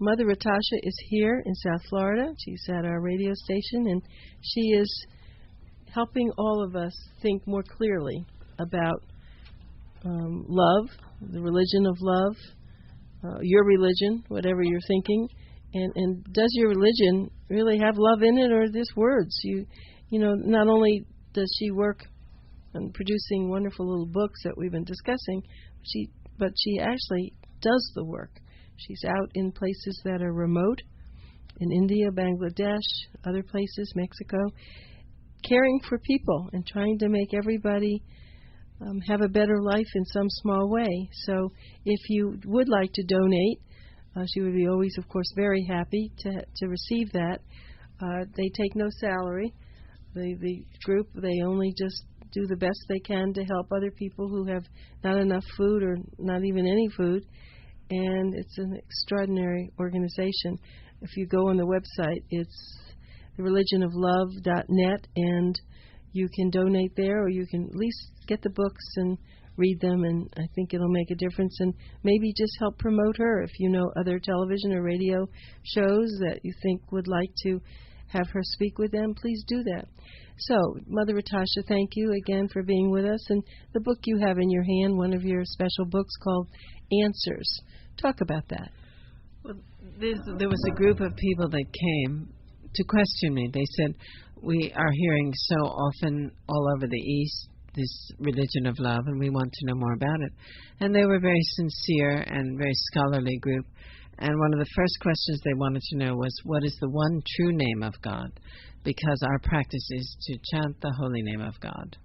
Mother Rytasha is here in South Florida. She's at our radio station, and she is helping all of us think more clearly about love, the religion of love, your religion, whatever you're thinking, and does your religion really have love in it, or just words? You know, not only does she work on producing wonderful little books that we've been discussing, but she actually does the work. She's out in places that are remote, in India, Bangladesh, other places, Mexico, caring for people and trying to make everybody have a better life in some small way. So if you would like to donate, she would be always, of course, very happy to receive that. They take no salary. The group, they only just do the best they can to help other people who have not enough food or not even any food. And it's an extraordinary organization. If you go on the website, it's thereligionoflove.net, and you can donate there, or you can at least get the books and read them, and I think it'll make a difference, and maybe just help promote her. If you know other television or radio shows that you think would like to have her speak with them, please do that. So, Mother Rytasha, thank you again for being with us. And the book you have in your hand, one of your special books called Answers. Talk about that. Well, there was a group of people that came to question me. They said, we are hearing so often all over the East this religion of love, and we want to know more about it. And they were a very sincere and very scholarly group. And one of the first questions they wanted to know was, what is the one true name of God? Because our practice is to chant the holy name of God.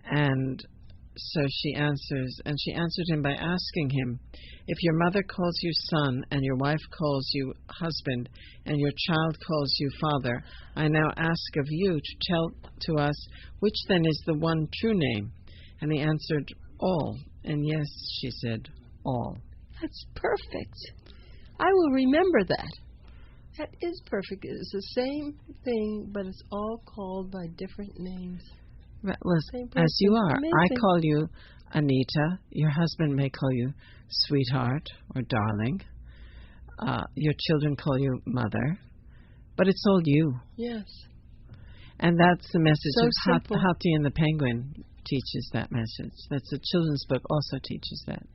And so she answered him by asking him, if your mother calls you son, and your wife calls you husband, and your child calls you father, I now ask of you to tell to us, which then is the one true name? And he answered, all. And yes, she said, all. That's perfect. I will remember that. That is perfect. It's the same thing, but it's all called by different names. Well, as you are. Amazing. I call you Anita. Your husband may call you sweetheart or darling. Your children call you mother. But it's all you. Yes. And that's the message so of Hati and the Penguin teaches that message. That's a children's book also teaches that.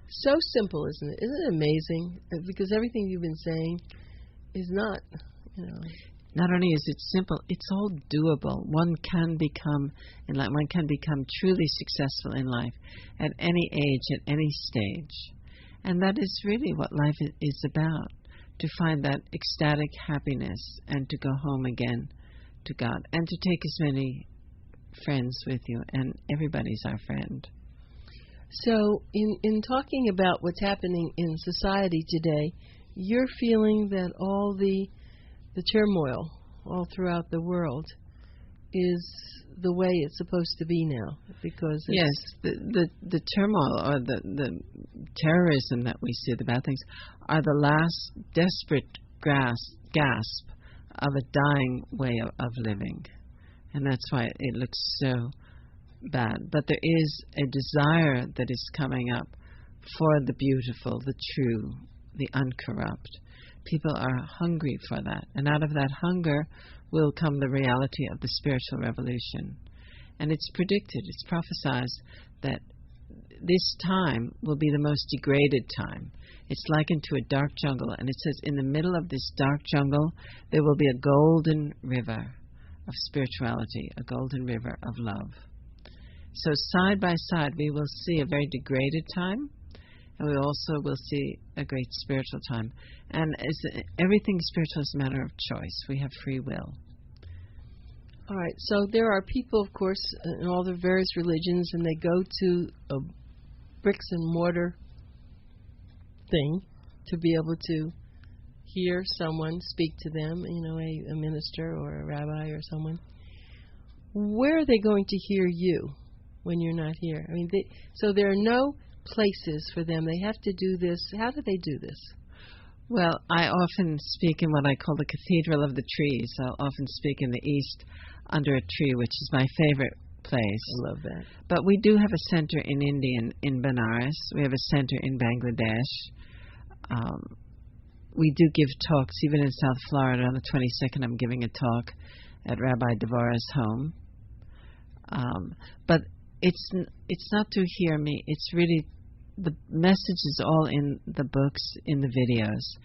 So simple, isn't it? Isn't it amazing? Because everything you've been saying is not, Not only is it simple, it's all doable. One can become truly successful in life at any age, at any stage. And that is really what life is about, to find that ecstatic happiness and to go home again to God and to take as many friends with you, and everybody's our friend. So in talking about what's happening in society today, you're feeling that all the turmoil all throughout the world is the way it's supposed to be now, because the turmoil or the terrorism that we see, the bad things, are the last desperate gasp of a dying way of living, and that's why it looks so bad. But there is a desire that is coming up for the beautiful, the true, the uncorrupt. People are hungry for that, and out of that hunger will come the reality of the spiritual revolution. And it's predicted, it's prophesied that this time will be the most degraded time. It's likened to a dark jungle, and it says in the middle of this dark jungle there will be a golden river of spirituality, a golden river of love. So side by side we will see a very degraded time, and we also will see a great spiritual time. And everything spiritual is a matter of choice. We have free will. All right. So there are people, of course, in all the various religions, and they go to a bricks and mortar thing to be able to hear someone speak to them, a minister or a rabbi or someone. Where are they going to hear you when you're not here? I mean, so there are no places for them. They have to do this. How do they do this? Well, I often speak in what I call the Cathedral of the Trees. I'll often speak in the East under a tree, which is my favorite place. I love that. But we do have a center in India, in Benares. We have a center in Bangladesh. we do give talks, even in South Florida. On the 22nd, I'm giving a talk at Rabbi Devara's home. But it's not to hear me. It's really, the message is all in the books, in the videos.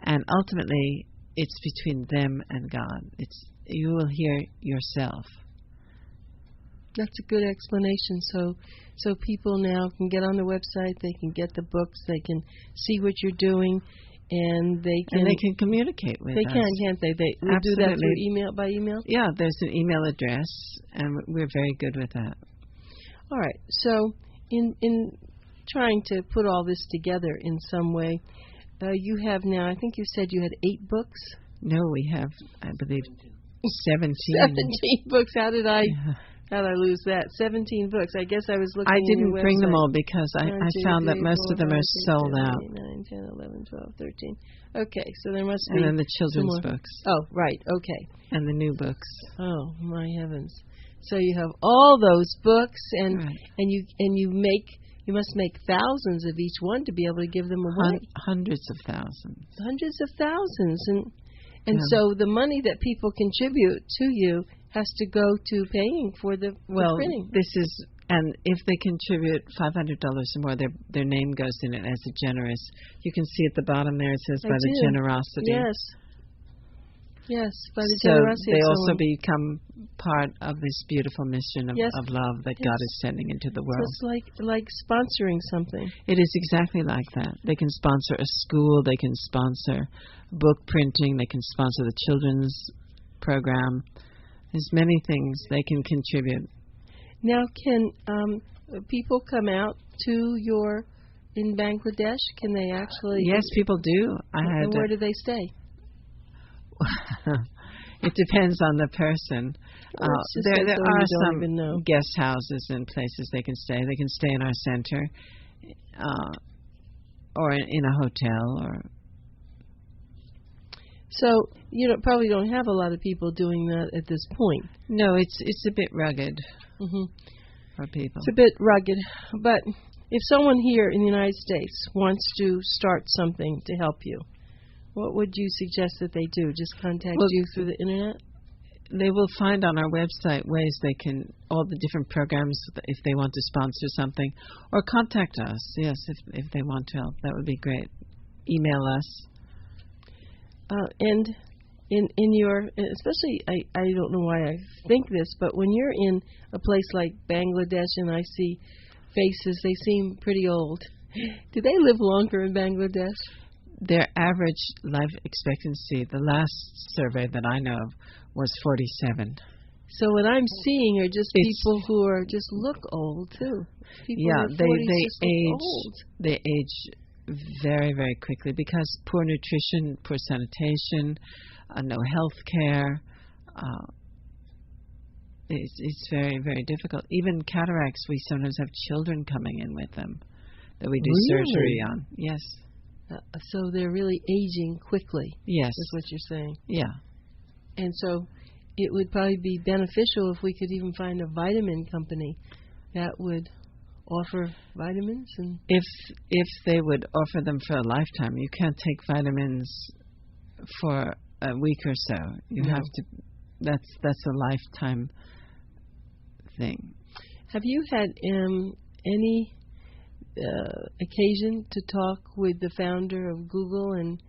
And ultimately, it's between them and God. You will hear yourself. That's a good explanation. So people now can get on the website, they can get the books, they can see what you're doing, and they can communicate with us. They can, can't they? They will do that through by email? Yeah, there's an email address, and we're very good with that. All right. So in trying to put all this together in some way, you have now, I think you said you had 8 books? No, we have, I believe, 17. 17 books. How did I lose that? 17 books. I guess I was looking. I didn't bring them all because I found that most of them are sold out. 9, 10, 11, 12, 13. Okay, so there must be. And then the children's books. Oh, right. Okay. And the new books. Oh, my heavens. So you have all those books, and right. and you must make thousands of each one to be able to give them away. Hundreds of thousands. Hundreds of thousands, and so the money that people contribute to you has to go to paying for the printing. And if they contribute $500 or more, their name goes in it as a generous. You can see at the bottom there it says by the generosity. Yes, by the generosity. So they also become part of this beautiful mission of love that God is sending into the world. So it's like sponsoring something. It is exactly like that. They can sponsor a school, they can sponsor book printing, they can sponsor the children's program. There's many things they can contribute. Now, can people come out to in Bangladesh? Can they actually? Yes, people do. And where do they stay? It depends on the person. There are some guest houses and places they can stay. They can stay in our center, or in a hotel, So you probably don't have a lot of people doing that at this point. No, it's a bit rugged for people. It's a bit rugged, but if someone here in the United States wants to start something to help you, what would you suggest that they do? Just contact you through the internet? They will find on our website ways they can, all the different programs if they want to sponsor something, or contact us. Yes, if they want to help, that would be great. Email us. And in your, especially, I don't know why I think this, but when you're in a place like Bangladesh and I see faces, they seem pretty old. Do they live longer in Bangladesh? Their average life expectancy, the last survey that I know of, was 47. So what I'm seeing are just people who are just look old too. People they age very, very quickly because poor nutrition, poor sanitation, no health care. It's very, very difficult. Even cataracts, we sometimes have children coming in with them that we do surgery on. Yes. So they're really aging quickly. Yes. Is what you're saying. Yeah. And so it would probably be beneficial if we could even find a vitamin company that would offer vitamins. And if they would offer them for a lifetime, you can't take vitamins for a week or so. You have to. That's a lifetime thing. Have you had any occasion to talk with the founder of Google? And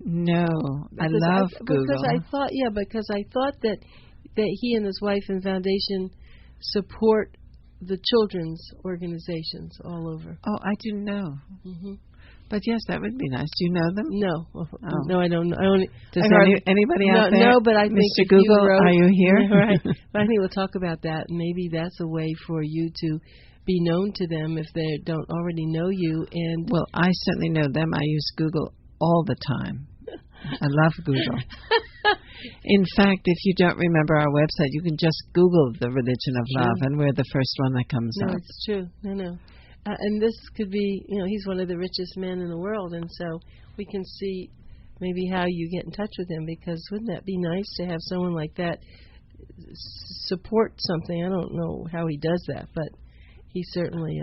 no, I love Google. Because I thought that he and his wife and foundation support the children's organizations all over. Oh, I didn't know. Mm-hmm. But yes, that would be nice. Do you know them? No. No, I don't know. Does anybody out there? No, but I think Mr. Google, are you here? Right. But I think we'll talk about that. Maybe that's a way for you to be known to them if they don't already know you. And well, I certainly know them. I use Google all the time. I love Google. In fact, if you don't remember our website, you can just Google the Religion of Love, and we're the first one that comes up. No, it's true. No. And this could be, he's one of the richest men in the world, and so we can see maybe how you get in touch with him, because wouldn't that be nice to have someone like that support something? I don't know how he does that, but he certainly...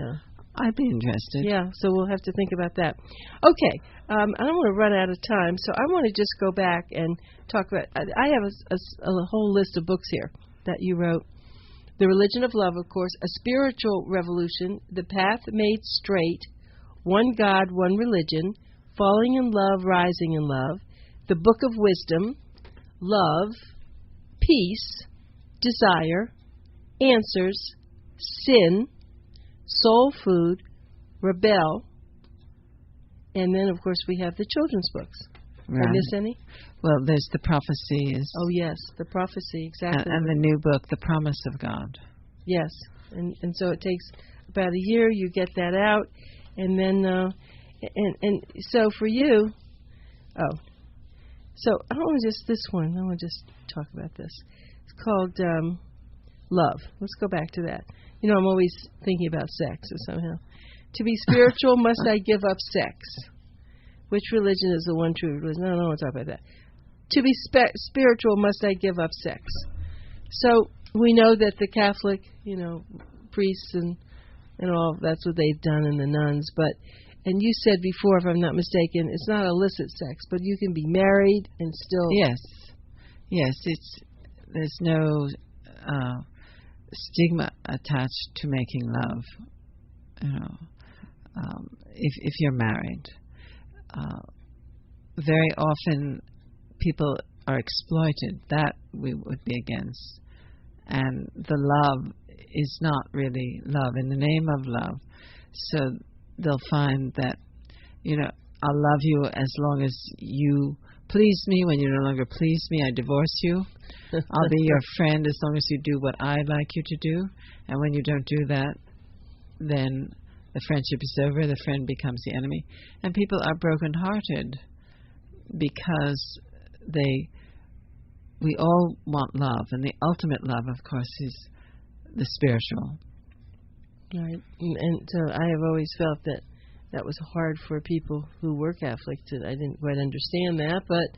I'd be interested. Yeah, so we'll have to think about that. Okay, I don't want to run out of time, so I want to just go back and talk about. I have a whole list of books here that you wrote. The Religion of Love, of course, A Spiritual Revolution, The Path Made Straight, One God, One Religion, Falling in Love, Rising in Love, The Book of Wisdom, Love, Peace, Desire, Answers, Sin, Soul Food, Rebel, and then, of course, we have the children's books. Right. Did I miss any? Well, there's the prophecies. Oh, yes, the prophecy, exactly. And the new book, The Promise of God. Yes, and so it takes about a year. You get that out, and then and so for you, so I want to just this one. I want to just talk about this. It's called Love. Let's go back to that. You know, I'm always thinking about sex somehow. To be spiritual, must I give up sex? Which religion is the one true religion? I don't want to talk about that. To be spiritual, must I give up sex? So we know that the Catholic, priests and all, that's what they've done, and the nuns. And you said before, if I'm not mistaken, it's not illicit sex, but you can be married and still. Yes. There's no stigma attached to making love. If you're married, very often people are exploited. That we would be against. And the love is not really love in the name of love. So they'll find that, I'll love you as long as you please me. When you no longer please me, I divorce you. I'll be your friend as long as you do what I'd like you to do. And when you don't do that, then the friendship is over. The friend becomes the enemy. And people are brokenhearted because we all want love. And the ultimate love, of course, is the spiritual. Right. And so I have always felt that was hard for people who were Catholic. I didn't quite understand that, but,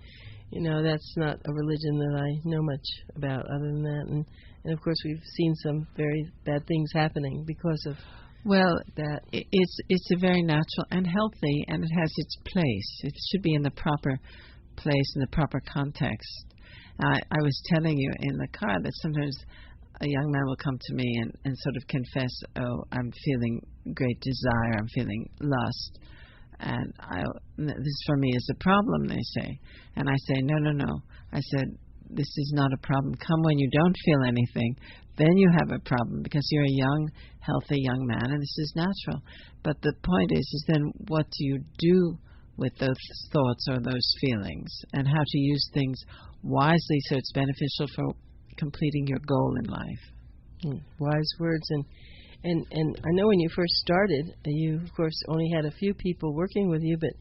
that's not a religion that I know much about other than that. And of course, we've seen some very bad things happening because of that. It's a very natural and healthy, and it has its place. It should be in the proper place, in the proper context. I was telling you in the car that sometimes a young man will come to me and sort of confess, I'm feeling great desire, I'm feeling lust. And this for me is a problem, they say. And I say, no. I said, this is not a problem. Come when you don't feel anything, then you have a problem because you're a young, healthy young man, and this is natural. But the point is then what do you do with those thoughts or those feelings, and how to use things wisely so it's beneficial for completing your goal in life. Wise words. And I know when you first started, you, of course, only had a few people working with you, but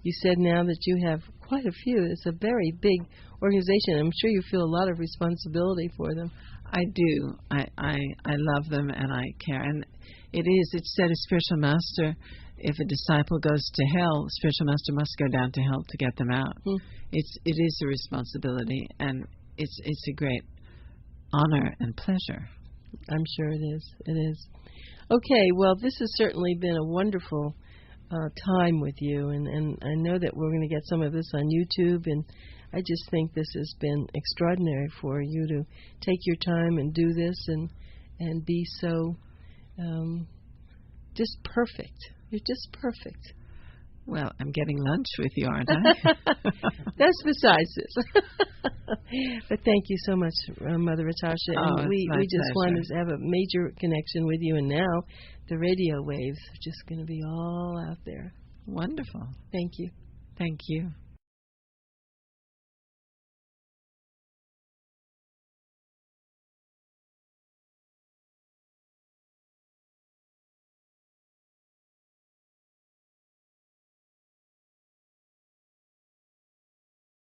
you said now that you have quite a few. It's a very big organization. I'm sure you feel a lot of responsibility for them. I do. I love them and I care. And it's said a spiritual master, if a disciple goes to hell, spiritual master must go down to hell to get them out. It is a responsibility, and it's a great honor and pleasure. I'm sure it is. It is. Okay, well, this has certainly been a wonderful time with you, and I know that we're going to get some of this on YouTube, and I just think this has been extraordinary for you to take your time and do this and be so just perfect. You're just perfect. Well, I'm getting lunch with you, aren't I? That's besides this. But thank you so much, Mother Rytasha. And we just wanted to have a major connection with you, and now the radio waves are just going to be all out there. Wonderful. Thank you. Thank you.